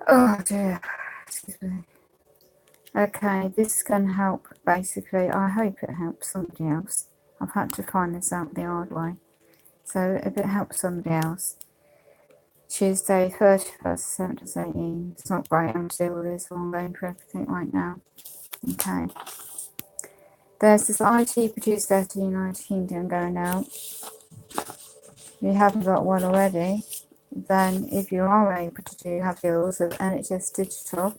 Oh dear. Excuse me. Okay, this is going to help, basically. I hope it helps somebody else. I've had to find this out the hard way. So if it helps somebody else, Tuesday, 31st, 7th, 18. It's not great having to deal with this, so I'm going for everything right now. Okay. There's this IT produced letter in the United Kingdom going out. If you haven't got one already, then if you are able to have yours of NHS Digital,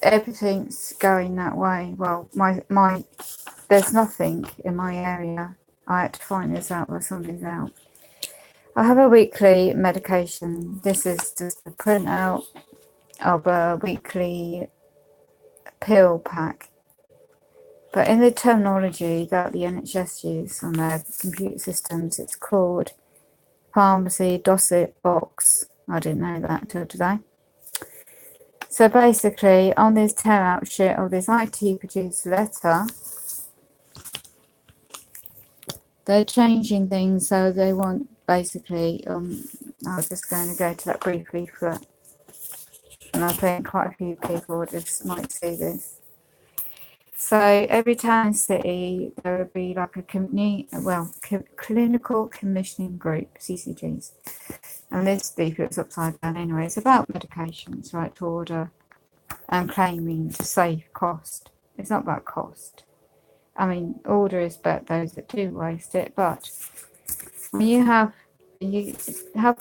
everything's going that way. Well, my there's nothing in my area. I had to find this out by somebody's out. I have a weekly medication. This is just a printout of a weekly pill pack. But in the terminology that the NHS use on their computer systems, it's called pharmacy dossier box. I didn't know that until today. So basically, on this tear out sheet of this IT produced letter, they're changing things. So they want basically, I was just going to go to that brief leaflet, and I think quite a few people just might see this. So every town and city, there would be like a clinical commissioning group, CCGs. And this leaflet's upside down anyway. It's about medications, right to order, and claiming to save cost. It's not about cost. I mean, order is about those that do waste it, but when you have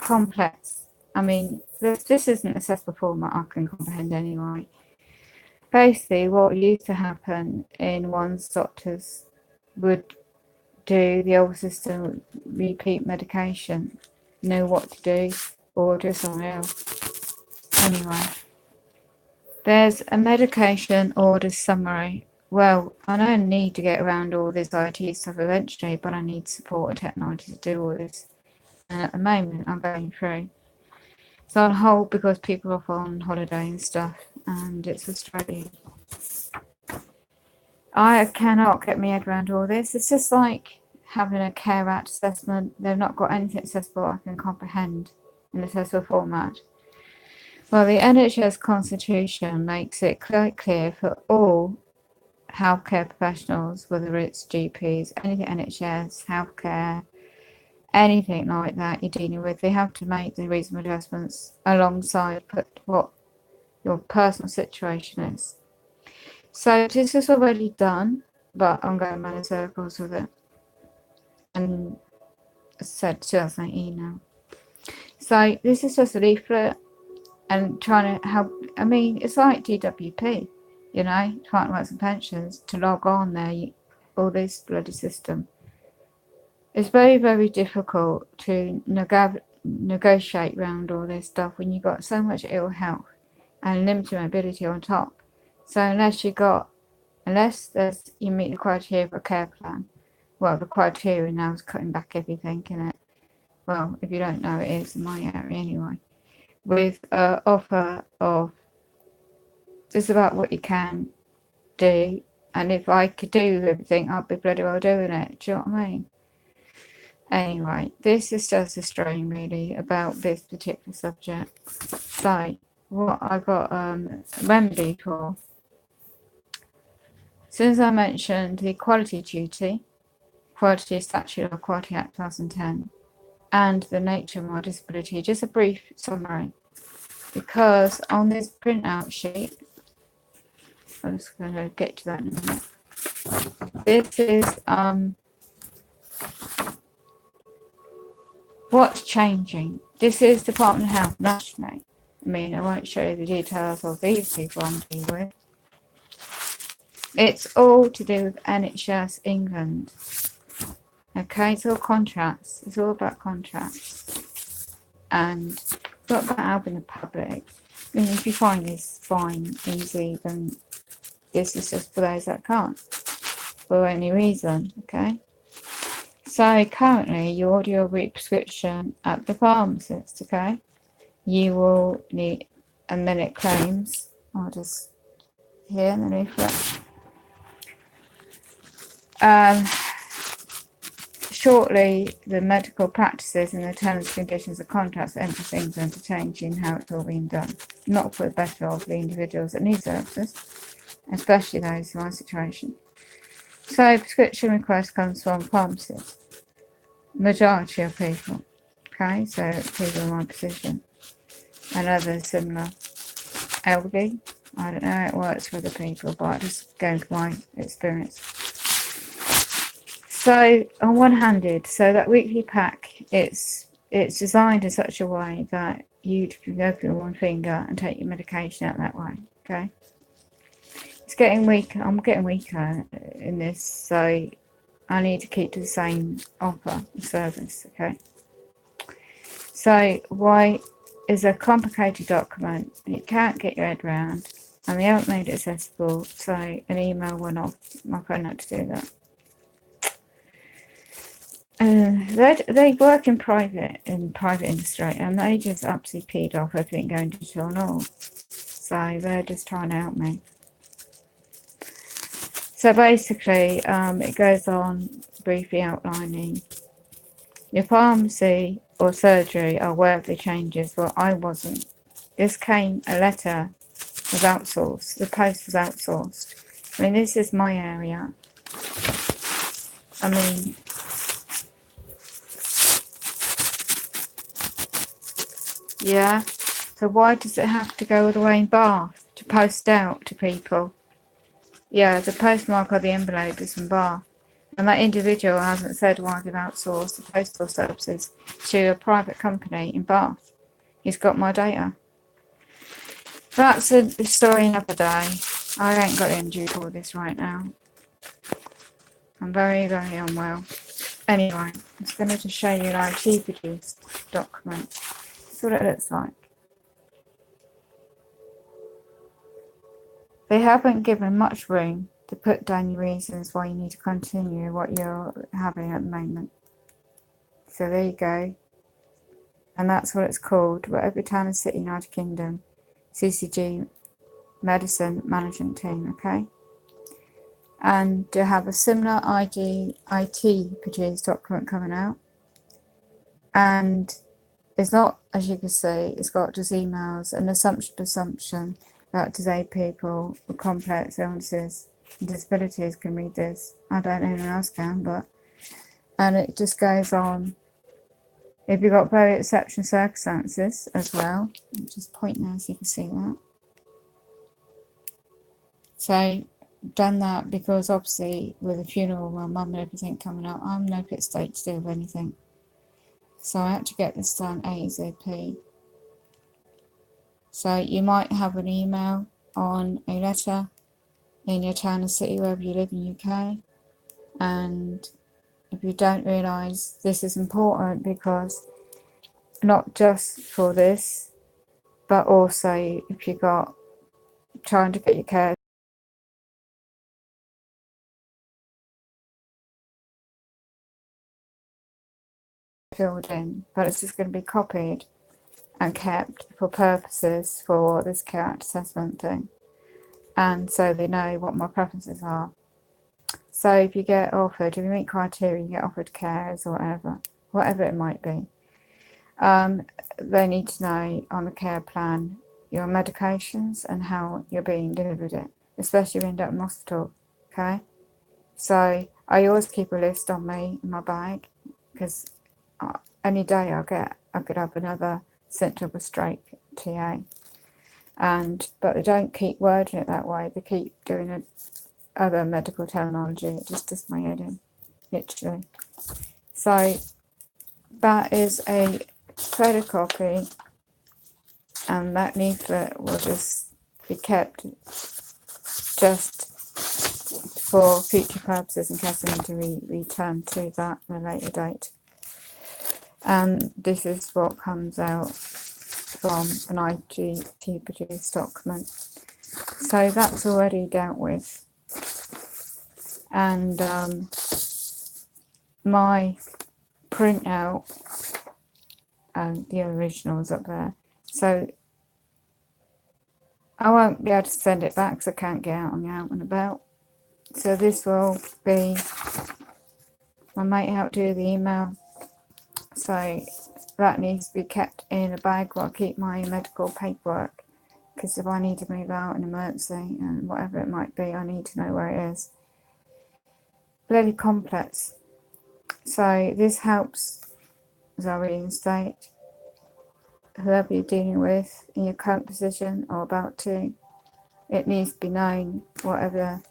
complex, I mean, this isn't accessible format I can comprehend anyway. Basically, what used to happen in one's doctors would do the old system, repeat medication, know what to do, order something else. Anyway, there's a medication order summary. Well, I don't need to get around all this IT stuff eventually, but I need support and technology to do all this. And at the moment, I'm going through. It's on hold because people are off on holiday and stuff, and it's frustrating. I cannot get my head around all this. It's just like having a Care Act assessment. They've not got anything accessible I can comprehend in accessible format. Well, the NHS Constitution makes it quite clear for all healthcare professionals, whether it's GPs, anything NHS, healthcare, anything like that you're dealing with, they have to make the reasonable adjustments alongside put what your personal situation is. So this is already done, but I'm going around in circles with it. And as I said, 2018 now. So this is just a leaflet and trying to help. I mean, it's like DWP, you know, trying to work some pensions to log on there, all this bloody system. It's very, very difficult to negotiate around all this stuff when you've got so much ill health and limited mobility on top. So unless you meet the criteria for a care plan, well, the criteria now is cutting back everything, isn't it? Well, if you don't know, it is in my area anyway. With an offer of just about what you can do, and if I could do everything, I'd be bloody well doing it. Do you know what I mean? Anyway, this is just a stream really about this particular subject. So, what I got a remedy for. Since I mentioned the Equality Duty, Equality Statute of Equality Act 2010, and the nature of my disability, just a brief summary. Because on this printout sheet, I'm just going to get to that in a minute. This is what's changing. This is Department of Health nationally. I mean, I won't show you the details of these people I'm dealing with. It's all to do with NHS England. Okay, it's all contracts. It's all about contracts. And it's not about helping the public. I mean, if you find this fine, easy, then this is just for those that can't, for any reason, okay? So currently, you order your prescription at the pharmacist, okay? You will need, and then it claims, I'll just, here in the leaflet. shortly, the medical practices and the terms and conditions of contracts for entering going to change in how it's all being done, not for the better of the individuals that need services, especially those in my situation. So prescription request comes from pharmacists, majority of people, okay, so people in my position, and others similar. Elderly, I don't know how it works for other people, but I just go with my experience. So on one-handed, so that weekly pack, it's designed in such a way that you can open with one finger and take your medication out that way, okay? It's getting weaker. I'm getting weaker in this, so I need to keep to the same offer service, okay? So why is a complicated document you can't get your head around, and they haven't made it accessible, so an email went off. My phone had to do that. They work in private industry, and they just absolutely peed off everything going digital and all. So they're just trying to help me. So basically, it goes on briefly outlining your pharmacy or surgery are aware of the changes. Well, I wasn't. This came, a letter was outsourced. The post was outsourced. I mean, this is my area. I mean, yeah. So why does it have to go all the way in Bath to post out to people? Yeah, the postmark or the envelope is from Bath. And that individual hasn't said why they've outsourced the postal services to a private company in Bath. He's got my data. That's a story another day. I ain't got the energy for this right now. I'm very, very unwell. Anyway, I'm just going to just show you an IT produced document. That's what it looks like. They haven't given much room to put down your reasons why you need to continue what you're having at the moment. So there you go. And that's what it's called. Whatever town and city, United Kingdom, CCG Medicine Management Team, okay? And to have a similar IT produced document coming out. And it's not, as you can see, it's got just emails and assumption that disabled people with complex illnesses and disabilities can read this. I don't know anyone else can, but, and it just goes on. If you've got very exceptional circumstances as well, I'll just point there so you can see that. So, done that because obviously with the funeral, my mum and everything coming up, I'm no fit state to do with anything. So I had to get this done ASAP. So you might have an email on a letter in your town or city wherever you live in the UK. And if you don't realise, this is important because not just for this, but also if you got trying to get your care filled in, but it's just going to be copied and kept for purposes for this care assessment thing, and so they know what my preferences are. So if you get offered, if you meet criteria, you get offered cares or whatever it might be, they need to know on the care plan your medications and how you're being delivered it, especially if you end up in hospital, okay? So I always keep a list on me in my bag because any day I could have another symptom of stroke, TA, but they don't keep wording it that way. They keep doing other medical terminology. It just does my head in, literally. So that is a photocopy, and that leaflet will just be kept just for future purposes in case I need to return to that at a later date. And this is what comes out from an IT produced document. So that's already dealt with. And my printout and the originals up there. So I won't be able to send it back because I can't get out and about. So this will be My mate helped do the email, so that needs to be kept in a bag where I keep my medical paperwork, because if I need to move out in an emergency and whatever it might be, I need to know where it is. Bloody complex. So this helps, as I reinstate, whoever you're dealing with in your current position or about to, it needs to be known, whatever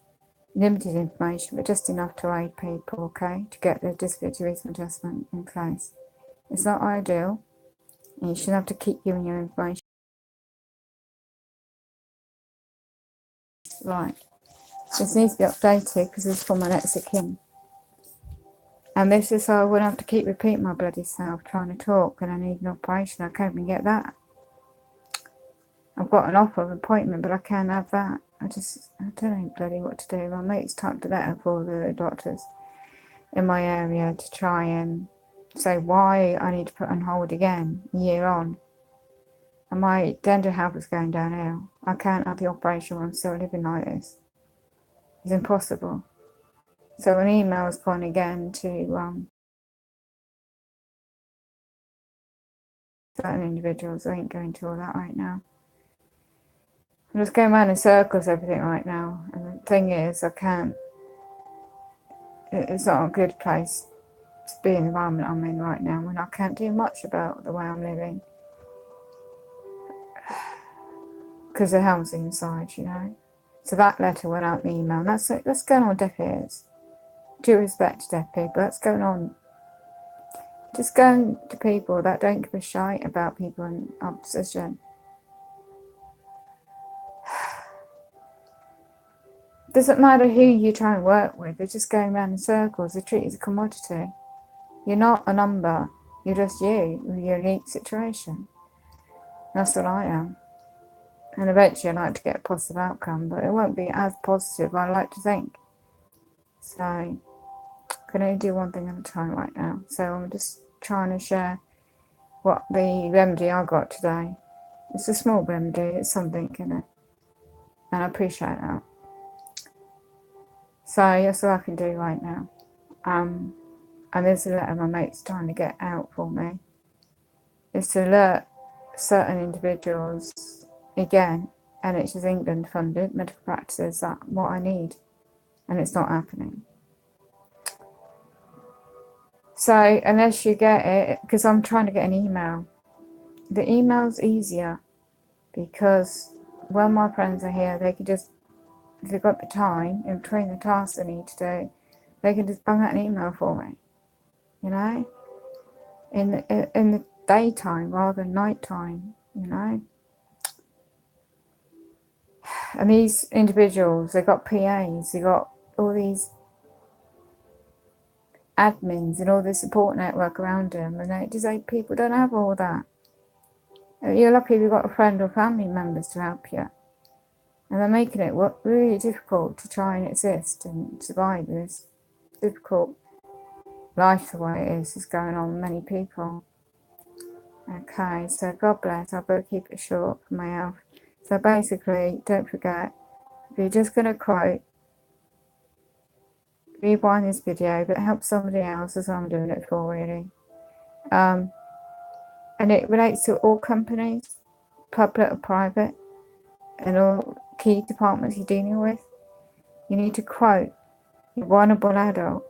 limited information, but just enough to aid people, okay, to get the disability reasonable adjustment in place. It's not ideal, and you shouldn't have to keep giving your information. Right, this needs to be updated because it's for my next of kin. And this is so I wouldn't have to keep repeating my bloody self trying to talk, and I need an operation. I can't even get that. I've got an offer of appointment, but I can't have that. I don't know bloody what to do. My mate's typed a letter for the doctors in my area to try and say why I need to put on hold again a year on. And my dental health is going downhill. I can't have the operation when I'm still living like this. It's impossible. So an email has gone again to certain individuals. I ain't going to all that right now. I'm just going around in circles everything right now. And the thing is, I can't. It's not a good place to be in the environment I'm in right now when I can't do much about the way I'm living. Because of housing inside, you know. So that letter went out in the email. And that's going on deaf ears. Due respect to deaf people, that's going on. Just going to people that don't give a shite about people in opposition. Doesn't matter who you try and work with, they're just going around in circles. They treat you as a commodity. You're not a number, you're just you with your unique situation. That's what I am. And eventually I'd like to get a positive outcome, but it won't be as positive I like to think. So I can only do one thing at a time right now. So I'm just trying to share what the remedy I got today. It's a small remedy, it's something in it. And I appreciate that. So that's all I can do right now. And there's a letter my mate's trying to get out for me. It's to alert certain individuals, again, NHS England funded medical practices, that what I need. And it's not happening. So unless you get it, because I'm trying to get an email. The email's easier because when my friends are here, they can just, if they've got the time in between the tasks they need to do, they can just bang out an email for me, you know, in the daytime rather than nighttime, you know. And these individuals, they got PAs, they got all these admins and all the support network around them, and they disabled people don't have all that. You're lucky if you've got a friend or family members to help you. And they're making it really difficult to try and exist and survive this difficult life the way it is going on with many people. Okay, so God bless, I better keep it short for my health. So basically, don't forget, if you're just going to quote, rewind this video, but help somebody else as I'm doing it for, really. And it relates to all companies, public or private, and all key departments you're dealing with. You need to quote, you're a vulnerable adult.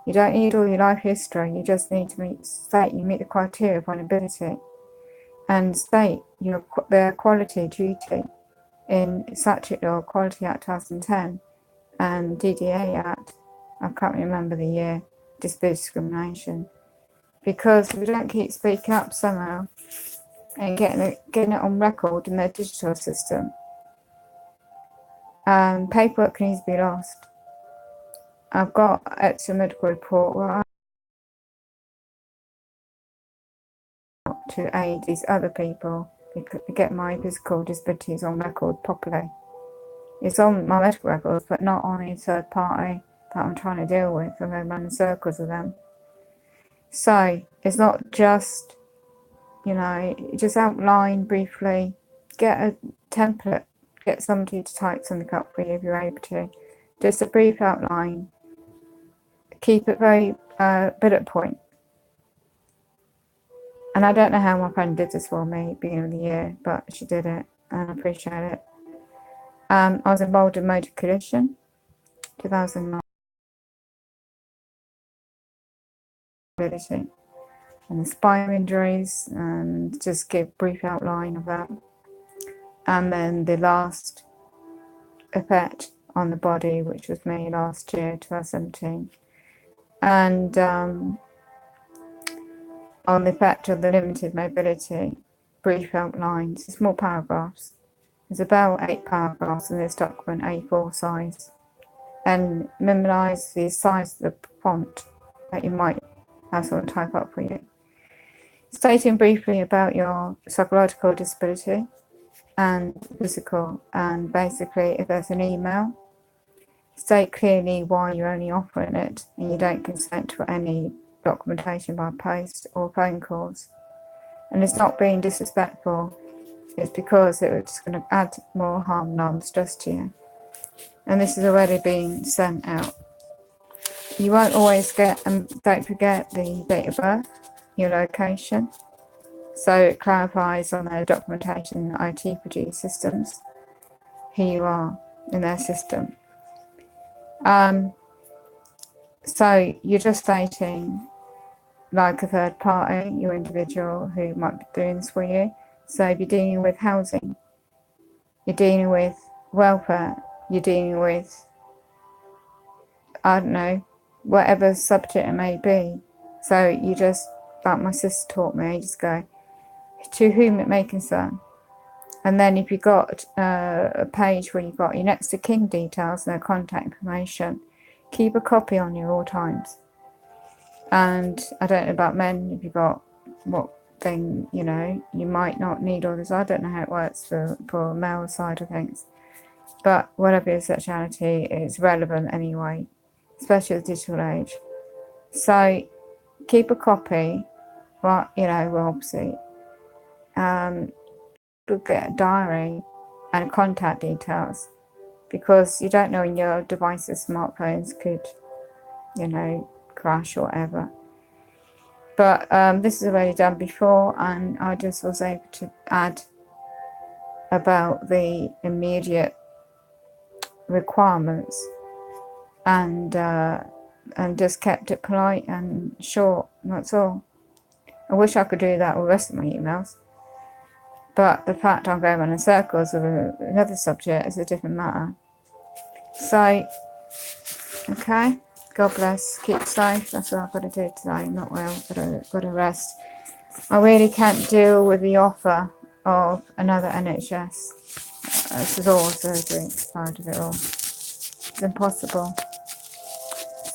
You don't need all your life history, you just need to state you meet the criteria of vulnerability and state their quality duty in Statute Law, Quality Act 2010 and DDA Act, I can't remember the year, disability discrimination. Because if we don't keep speaking up somehow and getting it on record in their digital system, paperwork can easily be lost. I've got extra medical report where I to aid these other people to get my physical disabilities on record properly. It's on my medical records, but not on a third party that I'm trying to deal with, and then run in circles with them. So it's not just, you know, just outline briefly, get a template, get somebody to type something up for you if you're able to. Just a brief outline, keep it very bullet point. And I don't know how my friend did this for me beginning of the year, but she did it, and I appreciate it. I was involved in motor collision, 2009, and the spine injuries, and just give a brief outline of that. And then the last effect on the body, which was me last year, 2017. And on the effect of the limited mobility, brief outlines, small paragraphs. There's about 8 paragraphs in this document, A4 size. And minimise the size of the font that you might have someone type up for you. Stating briefly about your psychological disability and physical, and basically if there's an email, state clearly why you're only offering it and you don't consent to any documentation by post or phone calls. And it's not being disrespectful, it's because it's going to add more harm, no stress to you. And this is already being sent out. You won't always get, and don't forget the date of birth, your location. So it clarifies on their documentation, IT produce systems, who you are in their system. So you're just stating, like a third party, your individual who might be doing this for you. So if you're dealing with housing, you're dealing with welfare, you're dealing with, I don't know, whatever subject it may be. So you just, like my sister taught me ages ago, to whom it may concern. And then if you've got a page where you've got your next of kin details and their contact information, keep a copy on you at all times. And I don't know about men, if you've got what thing, you know, you might not need all this. I don't know how it works for male side of things. But whatever your sexuality is relevant anyway, especially with the digital age. So keep a copy, well, you know, well, obviously. Get a diary and contact details, because you don't know when your devices, smartphones could, you know, crash or whatever. But this is already done before, and I just was able to add about the immediate requirements, and just kept it polite and short. That's all. I wish I could do that with the rest of my emails. But the fact I'm going around in circles with another subject is a different matter. So, okay, God bless, keep safe. That's what I've got to do today. I'm not well, got to rest. I really can't deal with the offer of another NHS. This is all surgery, part of it all. It's impossible.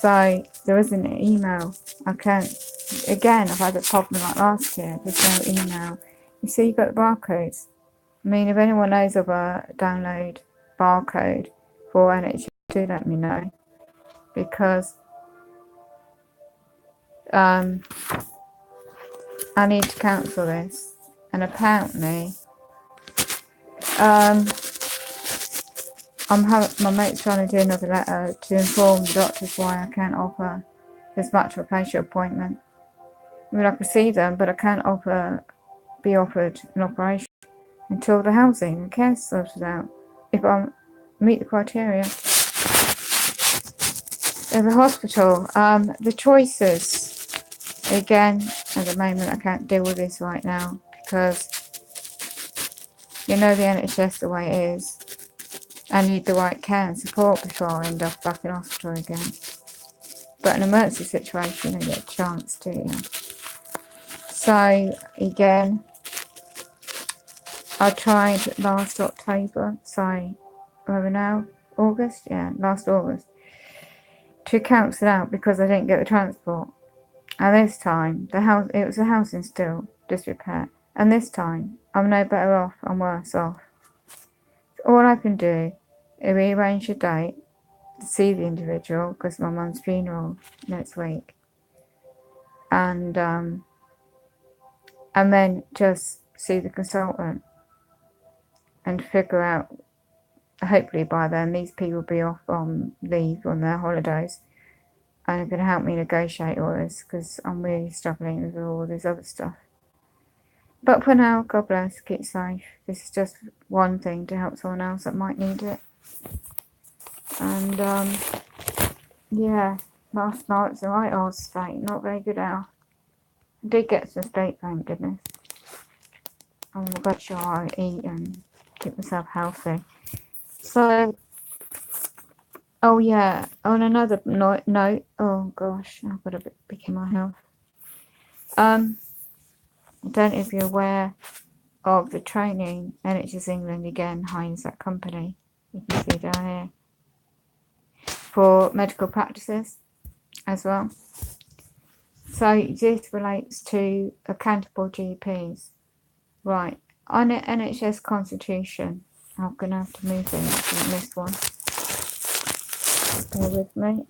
So, there isn't an email. I can't, again, I've had a problem like last year. There's no email. You see, you've got the barcodes. I mean, if anyone knows of a download barcode for NHS, do let me know, because I need to cancel this. And apparently, my mate's trying to do another letter to inform the doctors why I can't offer this much of a patient appointment. I mean, I can see them, but I can't be offered an operation until the housing and care is sorted out, if I meet the criteria. At the hospital, the choices, again, at the moment I can't deal with this right now, because you know the NHS the way it is. I need the right care and support before I end up back in hospital again. But in an emergency situation, I get a chance to, yeah. So, again, I tried last October, over now, August? Yeah, last August, to cancel out because I didn't get the transport. And this time, it was a housing still, disrepair. And this time, I'm no better off, I'm worse off. So all I can do is rearrange a date to see the individual, because my mum's funeral next week. And then just see the consultant and figure out, hopefully by then these people will be off on leave on their holidays, and are going to help me negotiate all this, because I'm really struggling with all this other stuff. But for now, God bless, keep safe. This is just one thing to help someone else that might need it. And yeah, last night was a right old state, not very good out. I did get some sleep, thank goodness. I'm going sure I eat and keep myself healthy. So, oh yeah, on another note, oh gosh, I've got to be in my health. I don't know if you're aware of the training NHS England again hires that company, you can see down here, for medical practices as well. So this relates to accountable GPs. Right, on the NHS Constitution, I'm going to have to move things, I think missed one. Bear with me.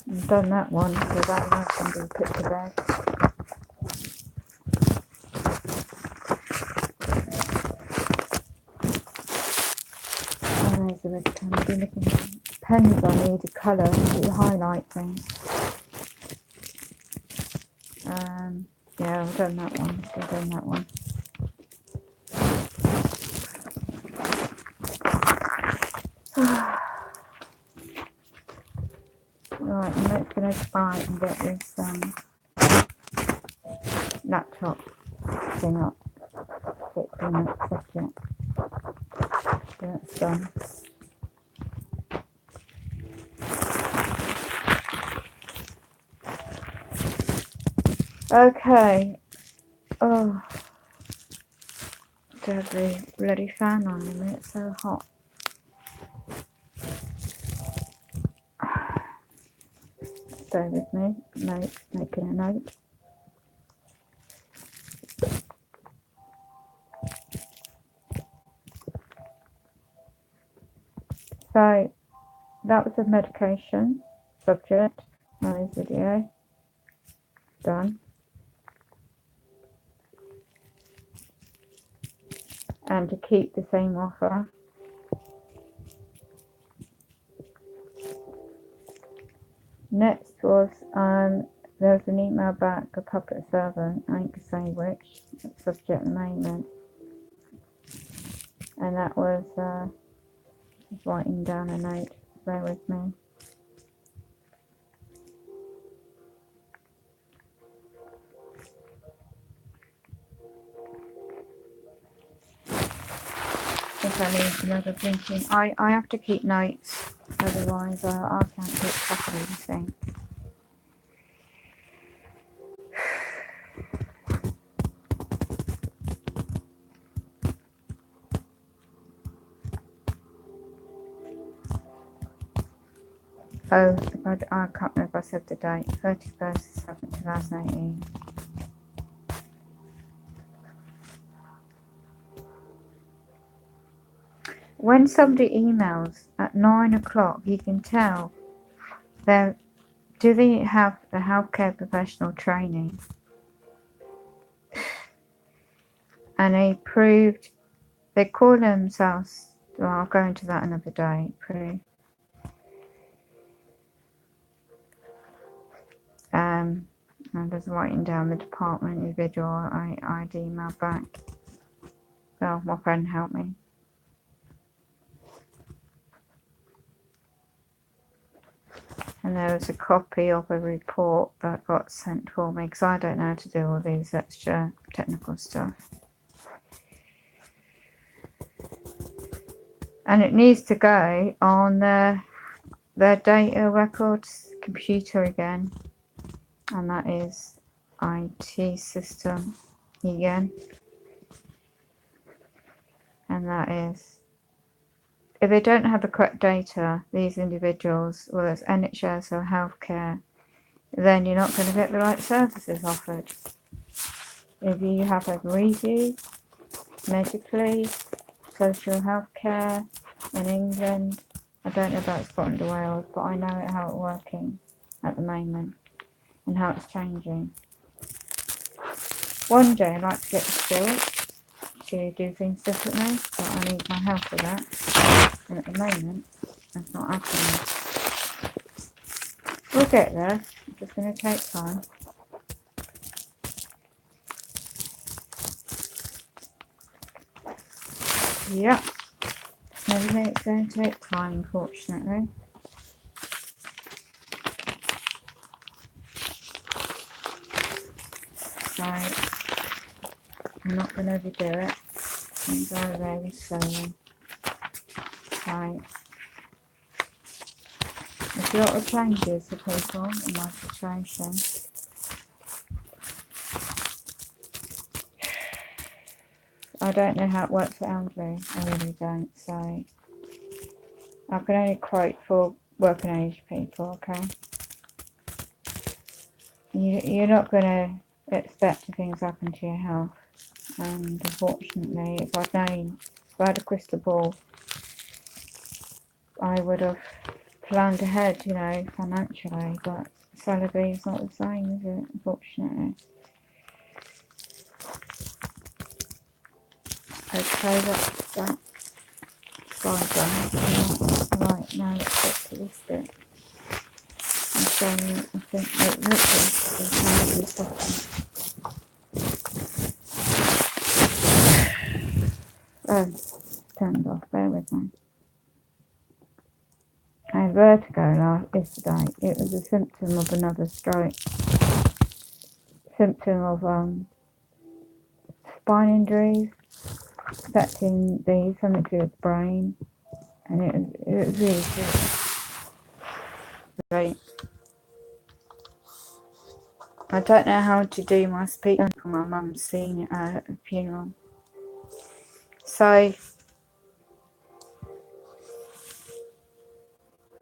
I've done that one, so that one's going to be put to bed. Oh, there's the red pen. I've been looking at pens I need to colour to highlight things. Yeah, I've done that one. I've done that one. Right, I'm just going to try and get this laptop thing up. Fix the next subject. So that's done. Okay. Oh, to have the bloody fan on in it, it's so hot. Stay with me. Note, making a note. So that was the medication subject. My video done. And to keep the same offer. Next was there was an email back, a public servant, I ain't gonna say which, subject at the moment. And that was just writing down a note, bear with me. If I need another blinking, I have to keep notes, otherwise I can't keep track of everything. Oh, I can't remember if I said the date, 31st of 2018. When somebody emails at 9 o'clock, you can tell do they have the healthcare professional training? And they call themselves, well, I'll go into that another day, I'm just writing down the department individual I'd email back. Well, my friend helped me. And there was a copy of a report that got sent for me, because I don't know how to do all these extra technical stuff. And it needs to go on their data records computer again. And that is IT system again. And that is, if they don't have the correct data, these individuals, whether it's NHS or healthcare, then you're not going to get the right services offered. If you have a review, medically, social healthcare in England, I don't know about Scotland or Wales, but I know how it's working at the moment and how it's changing. One day I'd like to get the skills to do things differently, but I need my help for that. And at the moment, that's not happening. We'll get there. It's just going to take time. Yep. Everything's going to take time, unfortunately. So, I'm not going to overdo it. And go very slowly. So, there's a lot of changes for people in my situation. I don't know how it works for elderly. I really don't. So, I can only quote for working age people, okay? You're not going to expect things happen to your health. And unfortunately, if I had a crystal ball, I would have planned ahead, you know, financially, but salary is not the same, is it? Unfortunately. Okay, that's that. Right, now let's get to this bit. And so I think that this is how to stop it. Oh, turned off, bear with me. I had vertigo yesterday. It was a symptom of another stroke. Symptom of spine injuries affecting something to do with the brain, and it was really great. I don't know how to do my speech for my mum's scene at a funeral. So I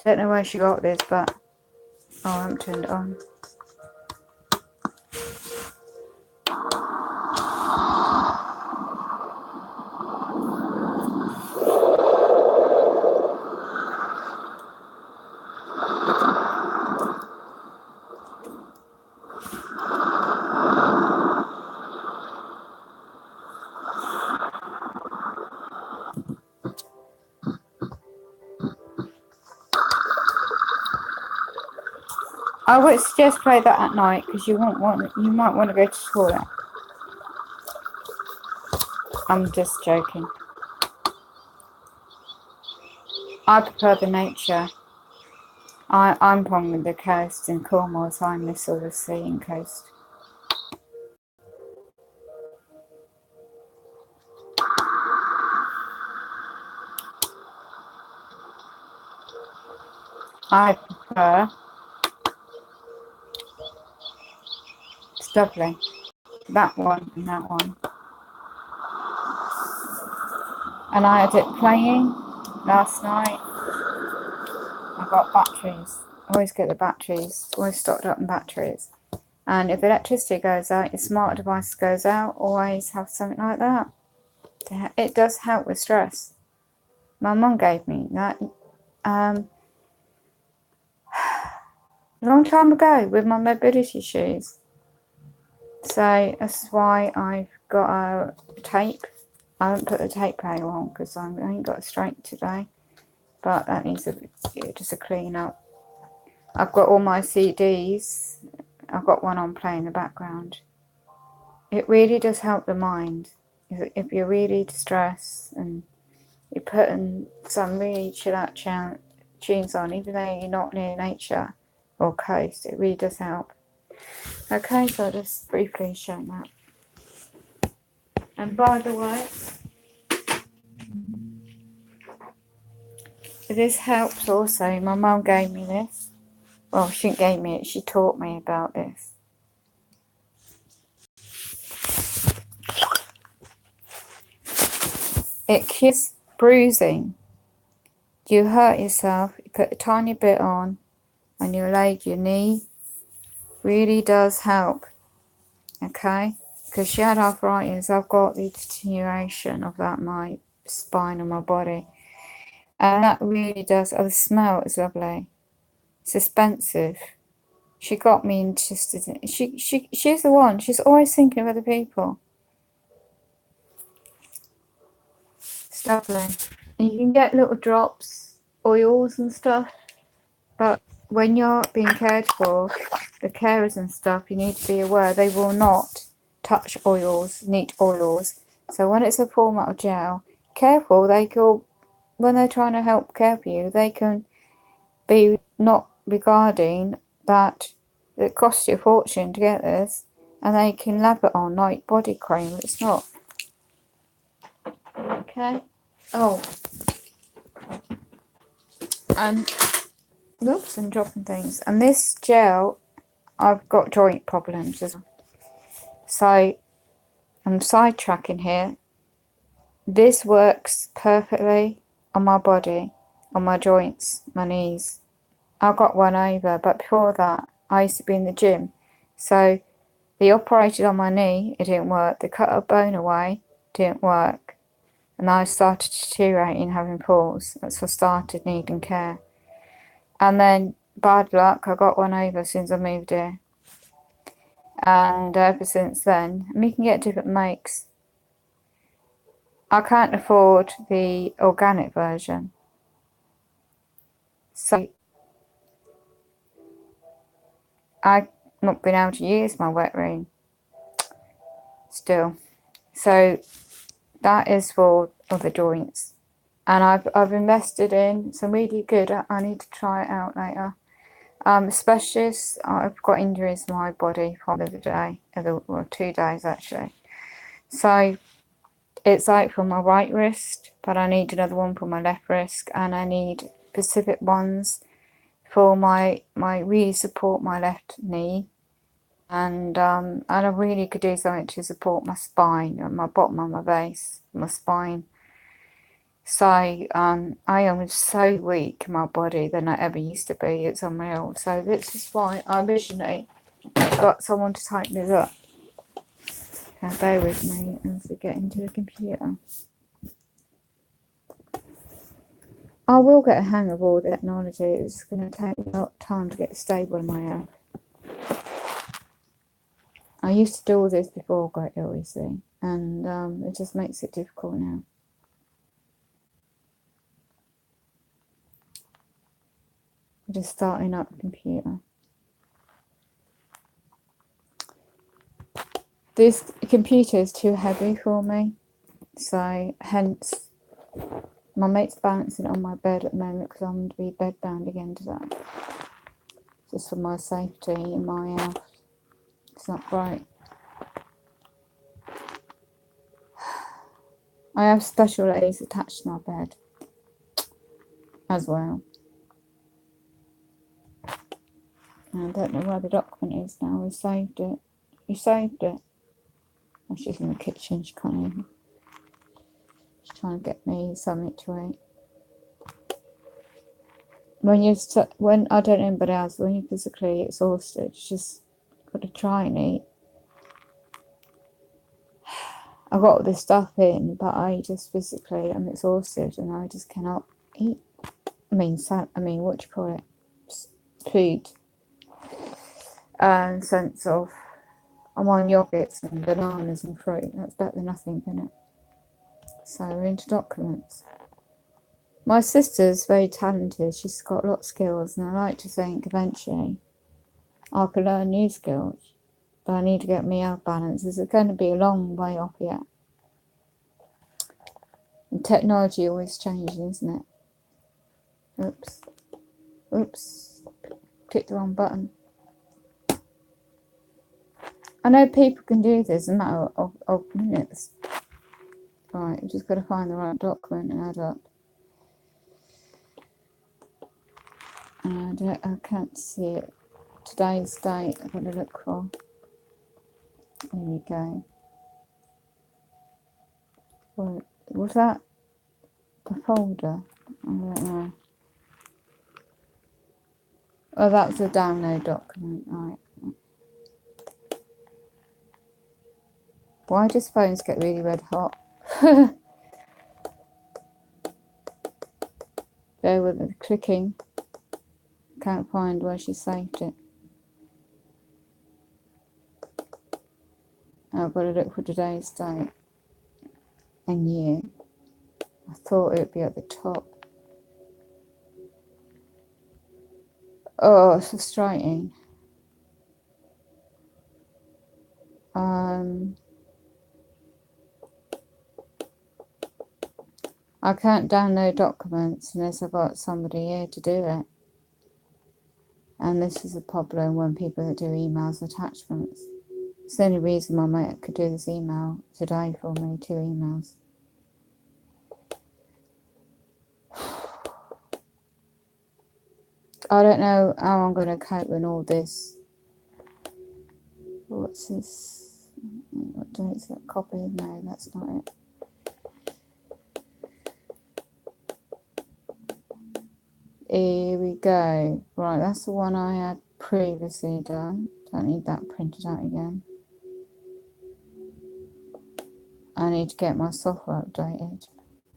don't know where she got this, but I haven't turned it on. I would suggest play that at night because you might want to go to the toilet. I'm just joking. I prefer the nature. I'm from the coast in Cornwall, so I'm this sort of sea and coast. I prefer. It's lovely. That one and that one. And I had it playing last night. I got batteries. I always get the batteries. Always stocked up on batteries. And if electricity goes out, your smart device goes out, always have something like that. It does help with stress. My mum gave me that a long time ago with my mobility shoes. So that's why I've got a tape. I haven't put the tape player on because I ain't got a straight today. But that needs just a clean up. I've got all my CDs. I've got one on playing in the background. It really does help the mind. If you're really distressed and you're putting some really chill out tunes on, even though you're not near nature or coast, it really does help. Okay, so I'll just briefly show that. And by the way, this helps also. My mum gave me this. Well, she gave me it, she taught me about this. It cures bruising. You hurt yourself, you put a tiny bit on your leg, your knee. Really does help. Okay? Because she had arthritis, I've got the deterioration of that, my spine and my body. And that really does, the smell is lovely. It's expensive. She got me interested in she's the one, she's always thinking of other people. It's lovely. And you can get little drops, oils and stuff, but when you're being cared for, the carers and stuff, you need to be aware they will not touch oils, neat oils. So when it's a format of gel, careful, they can, when they're trying to help care for you, they can be not regarding that it costs you a fortune to get this, and they can lap it on like body cream. It's not. Okay. Oh, and oops, I'm dropping things. And this gel, I've got joint problems as well. So I'm sidetracking here. This works perfectly on my body, on my joints, my knees. I got one over, but before that, I used to be in the gym. So they operated on my knee, it didn't work. They cut a bone away, didn't work. And I started deteriorating, having falls. That's what started needing care. And then, bad luck, I got one over since I moved here. And ever since then, and you can get different makes. I can't afford the organic version. So I've not been able to use my wet room still. So that is for other joints. And I've invested in some really good, I need to try it out later. Specialists, I've got injuries in my body from the other day, well, 2 days actually. So it's like for my right wrist, but I need another one for my left wrist, and I need specific ones for my really support my left knee, and I really could do something to support my spine and my bottom of my base, my spine. So I am so weak in my body than I ever used to be. It's unreal. So this is why I originally got someone to type this up. Now bear with me as we get into the computer. I will get a hang of all the technology. It's going to take a lot of time to get stable in my health. I used to do all this before I got ill, you see, and it just makes it difficult now. I'm just starting up the computer. This computer is too heavy for me, so hence my mate's balancing it on my bed at the moment because I'm going to be bedbound again today. Just for my safety and my health. It's not right. I have special legs attached to my bed as well. And I don't know where the document is now. We saved it. You saved it. Oh, she's in the kitchen. She can't even. She's trying to get me something to eat. When I don't know anybody else, when you're physically exhausted, you just got to try and eat. I got all this stuff in, but I just physically am exhausted and I just cannot eat. I mean, what do you call it? Food. Sense of I'm on yogurts and bananas and fruit. That's better than nothing, isn't it? So we're into documents. My sister's very talented. She's got a lot of skills, and I like to think eventually I could learn new skills. But I need to get me out balance. It's going to be a long way off yet. And technology always changes, isn't it? Oops. Clicked the wrong button. I know people can do this in a matter of minutes. Right, I've just got to find the right document and add up. And I can't see it. Today's date, I've got to look for. There we go. Well, was that the folder? I don't know. Oh, that was a download document, right. Why does phones get really red hot? There with the clicking. Can't find where she saved it. I've got to look for today's date and year. I thought it would be at the top. Oh, it's frustrating. I can't download documents unless I've got somebody here to do it. And this is a problem when people do emails attachments. It's the only reason my mate could do this email today for me, 2 emails. I don't know how I'm going to cope with all this. What's this? What date's that? Copy? No, that's not it. Here we go. Right, that's the one I had previously done. Don't need that printed out again. I need to get my software updated.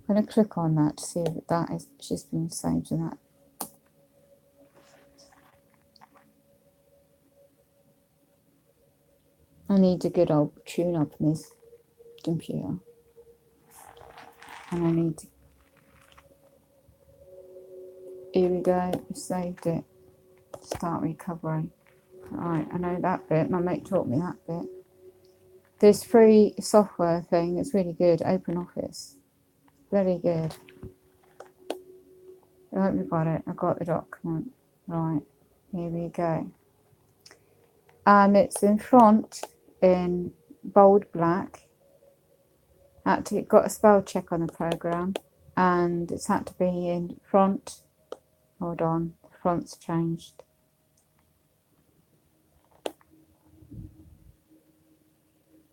I'm going to click on that to see if that is just been saved in that. I need a good old tune up in this computer. And I need to. Here we go, we saved it. Start recovery. Right, I know that bit. My mate taught me that bit. This free software thing is really good. Open Office. Very good. I hope we got it. I got the document. Right, here we go. And it's in front in bold black. Actually, got a spell check on the program, and it's had to be in front. Hold on, the font's changed.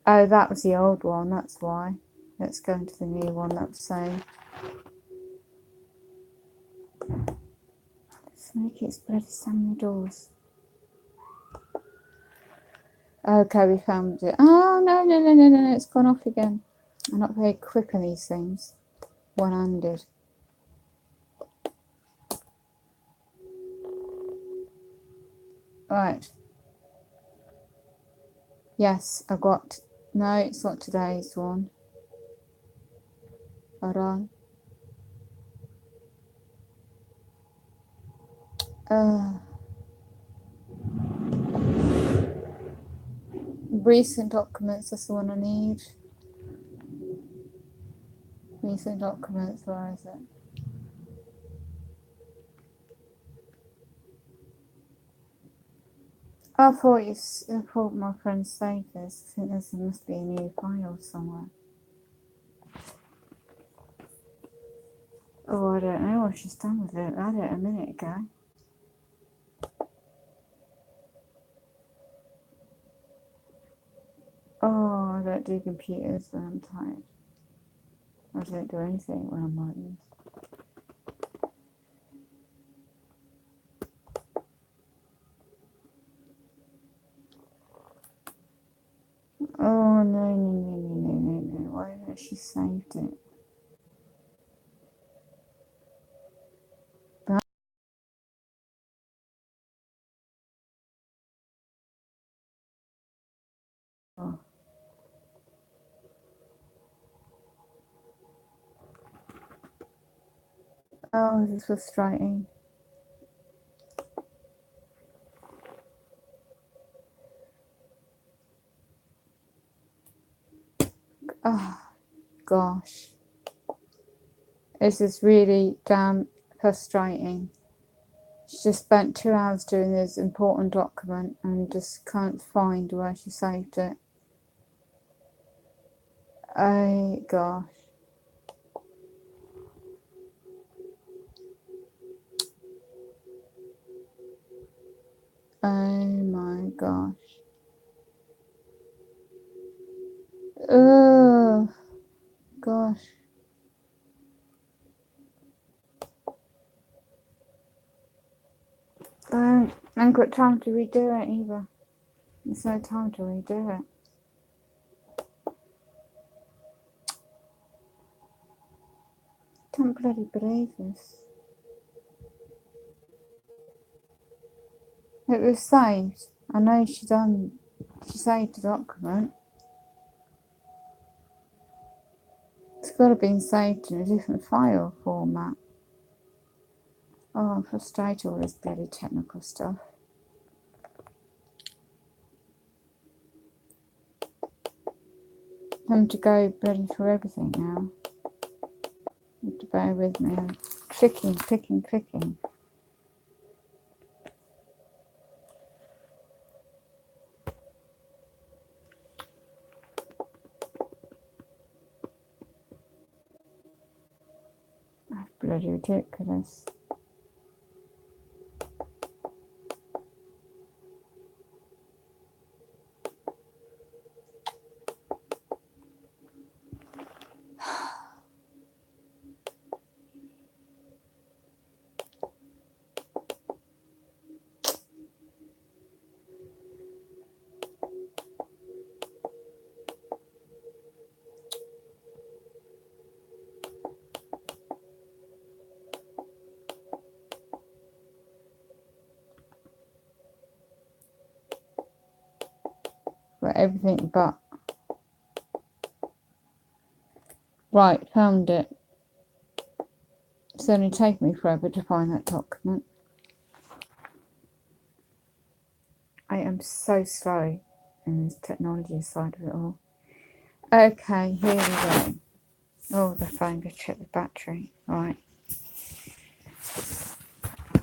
Oh, that was the old one, that's why. Let's go into the new one that was saying. Snake, it's bloody slamming the doors. Okay, we found it. Oh, no, it's gone off again. I'm not very quick on these things. One-handed. Right. Yes, I got... No, it's not today's one. Hold on. Recent documents, that's the one I need. Recent documents, where is it? I thought my friend saved this. I think there must be a new file somewhere. Oh, I don't know what she's done with it. I had it a minute ago. Oh, I don't do computers when I'm tired. I don't do anything when I'm writing. Oh, no. Why hasn't she saved it? Oh, this is frustrating. Oh, gosh. This is really damn frustrating. She just spent 2 hours doing this important document and just can't find where she saved it. Oh, gosh. Oh, my gosh. Oh, gosh. I haven't got time to redo it either. There's no time to redo it. Can't bloody believe this. It was saved. I know she saved the document. It's got to be saved in a different file format. Oh, I'm frustrated with all this bloody technical stuff. I'm to go bloody through everything now. You have to bear with me. I'm clicking. That's bloody ridiculous. For everything but. Right, found it. It's only taken me forever to find that document. I am so slow in this technology side of it all. Okay, here we go. Oh, the phone just checked the battery. Right.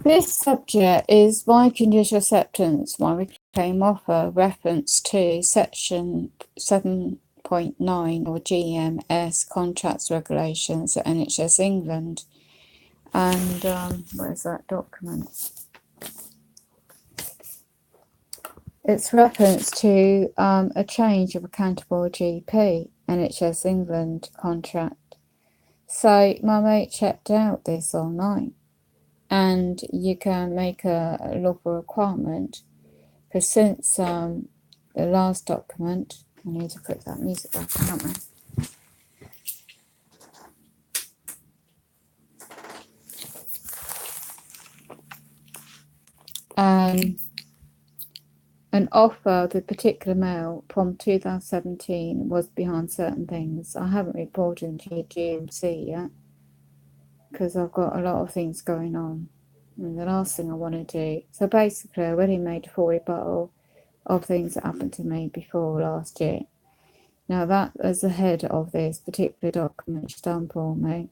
This subject is my conditional acceptance, my reclaim offer, reference to section 7.9 or GMS contracts regulations at NHS England. And where's that document? It's reference to a change of accountable GP, NHS England contract. So my mate checked out this online, and you can make a lawful requirement. For since the last document, I need to put that music back on, don't I? An offer with particular mail from 2017 was behind certain things. I haven't reported to GMC yet because I've got a lot of things going on. And the last thing I want to do. So basically, I already made a full rebuttal of things that happened to me before last year. Now that is ahead of this particular document she's done for me.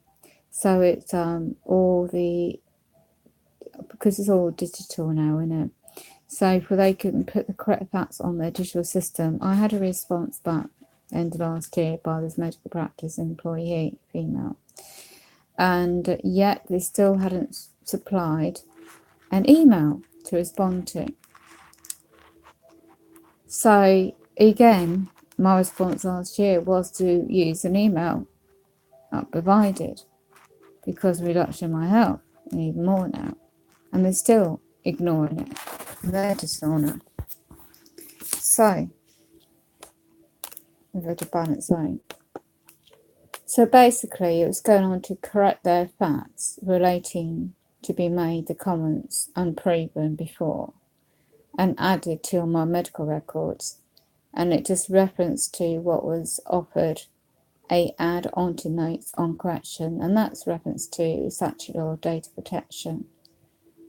So it's all the, because it's all digital now, isn't it? So for they can put the correct facts on their digital system. I had a response back end of last year by this medical practice employee, female, and yet they still hadn't supplied an email to respond to. So again, my response last year was to use an email not provided because of reduction in my health, and even more now, and they're still ignoring it. They're dishonor. So we've got a balance zone. So basically, it was going on to correct their facts relating to be made the comments unproven before and added to my medical records, and it just referenced to what was offered a add on to notes on correction, and that's reference to statute or data protection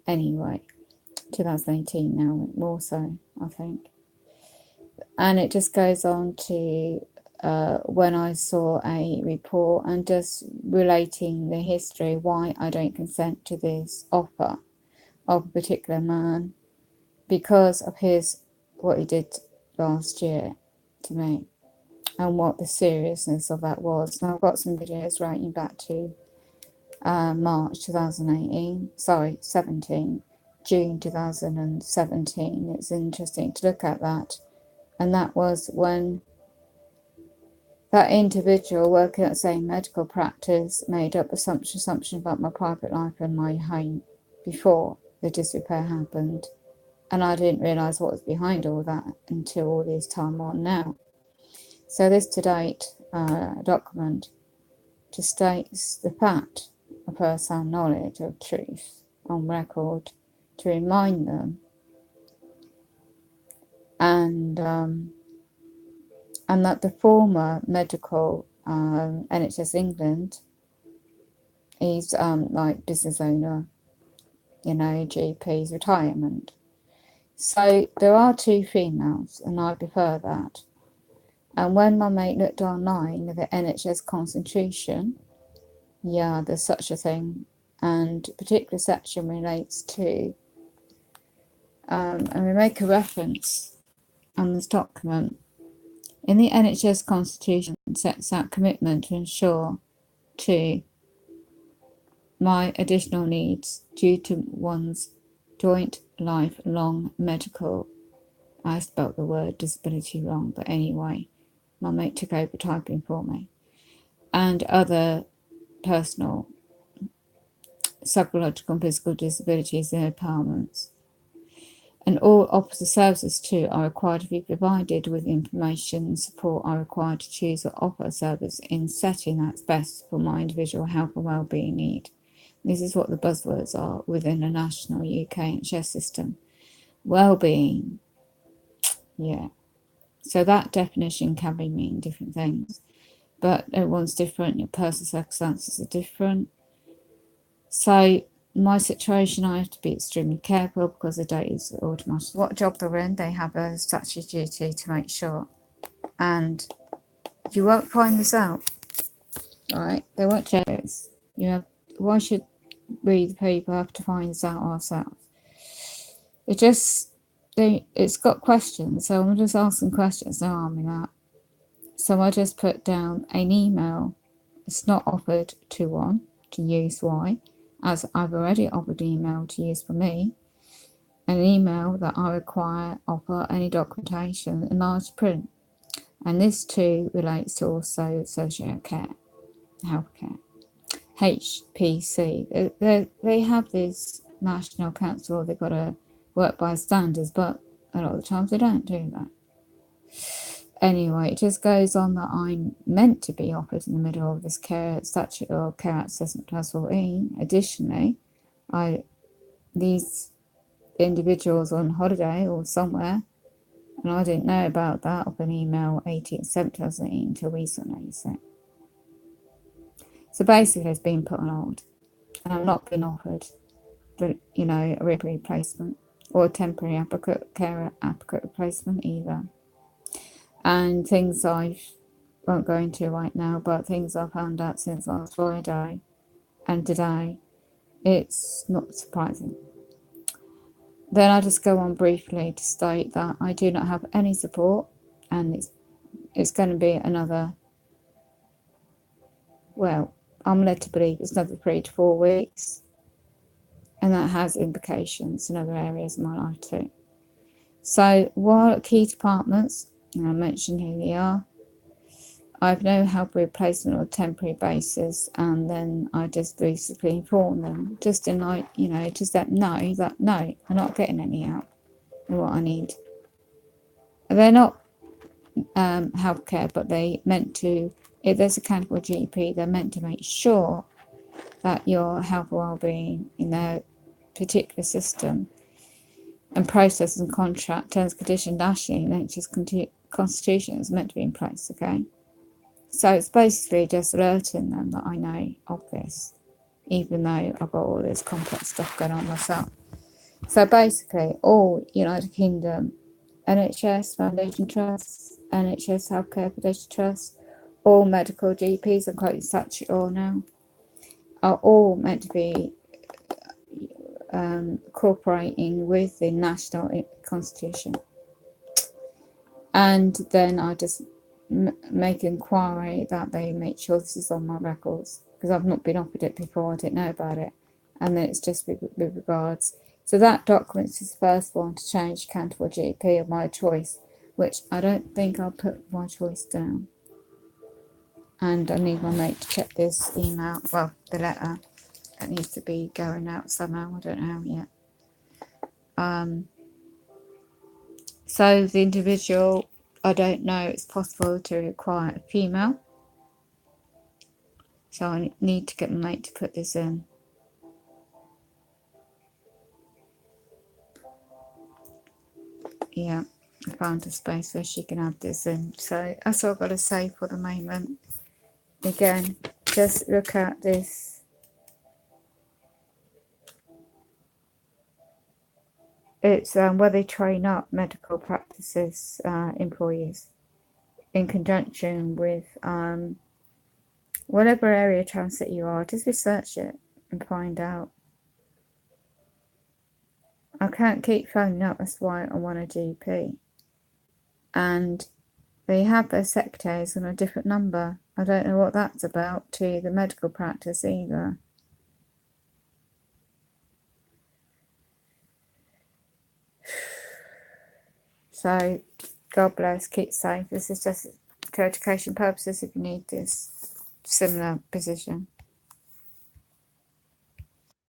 anyway, 2018 now more so, I think. And it just goes on to when I saw a report and just relating the history why I don't consent to this offer of a particular man because of what he did last year to me and what the seriousness of that was. And I've got some videos writing back to March 2018, sorry, 17, June 2017. It's interesting to look at that. And that was when that individual working at the same medical practice made up assumption about my private life and my home before the disrepair happened. And I didn't realise what was behind all that until all this time on now. So this to date document just states the fact of first-hand knowledge of truth on record to remind them, and that the former medical NHS England, he's like business owner, GP's retirement. So there are 2 females, and I prefer that. And when my mate looked online at the NHS Constitution, yeah, there's such a thing, and a particular section relates to, and we make a reference on this document. In the NHS Constitution sets out commitment to ensure to my additional needs due to one's joint lifelong medical, I spelt the word disability wrong, but anyway, my mate took over typing for me, and other personal psychological and physical disabilities and impairments. And all officer services too are required to be provided with information and support are required to choose or offer a service in setting that's best for my individual health and wellbeing need. This is what the buzzwords are within the national UK NHS system. Wellbeing, yeah. So that definition can mean different things, but everyone's different, your personal circumstances are different. So my situation, I have to be extremely careful because the data is automatic. What job they're in, they have a statutory duty to make sure. And you won't find this out, right? They won't check this. Why should we, the people, have to find this out ourselves? It's got questions, so I'm just asking questions, no harm in that. So I just put down an email. It's not offered to one to use. Why? As I've already offered an email to use for me, an email that I require offer any documentation in large print. And this too relates to also social care, healthcare. HPC, they have this national council, they've got to work by standards, but a lot of the times they don't do that. Anyway, it just goes on that I'm meant to be offered in the middle of this care statute or care assessment class 14. Additionally, these individuals on holiday or somewhere, and I didn't know about that of an email 18th September until recently. So basically, it's been put on hold, and I'm not being offered, a replacement or a temporary care applicant replacement either. And things I won't go into right now, but things I found out since last Friday and today, it's not surprising. Then I just go on briefly to state that I do not have any support, and it's going to be another, well, I'm led to believe it's another 3 to 4 weeks, and that has implications in other areas of my life too. So while key departments, and I mentioned who they are, I've no help replacement on a temporary basis, and then I just basically inform them, just in just let them know that no, I'm not getting any help and what I need. They're not healthcare, but they meant to, if there's a accountable GP, they're meant to make sure that your health and well-being in their particular system and processes and contract terms and conditions nationally, NHS Constitution is meant to be in place, okay? So it's basically just alerting them that I know of this, even though I've got all this complex stuff going on myself. So basically, all United Kingdom NHS Foundation Trusts, NHS Healthcare Foundation Trusts, all medical GPs, I'm quoting statute all now, are all meant to be cooperating with the national constitution. And then I just make inquiry that they make sure this is on my records, because I've not been offered it before, I didn't know about it, and then it's just with regards. So that document is the first one to change accountable GP of my choice, which I don't think I'll put my choice down. And I need my mate to check this email, well, the letter. It needs to be going out somehow, I don't know yet. So the individual, I don't know, it's possible to require a female. So I need to get my mate to put this in. Yeah, I found a space where she can add this in. So that's all I've got to say for the moment. Again, just look at this It's where they train up medical practices employees in conjunction with whatever area transit you are. Just research it and find out. I can't keep phoning up, that's why I want a GP. And they have their secretaries on a different number. I don't know what that's about to the medical practice either. So, God bless, keep safe. This is just for education purposes if you need this similar position.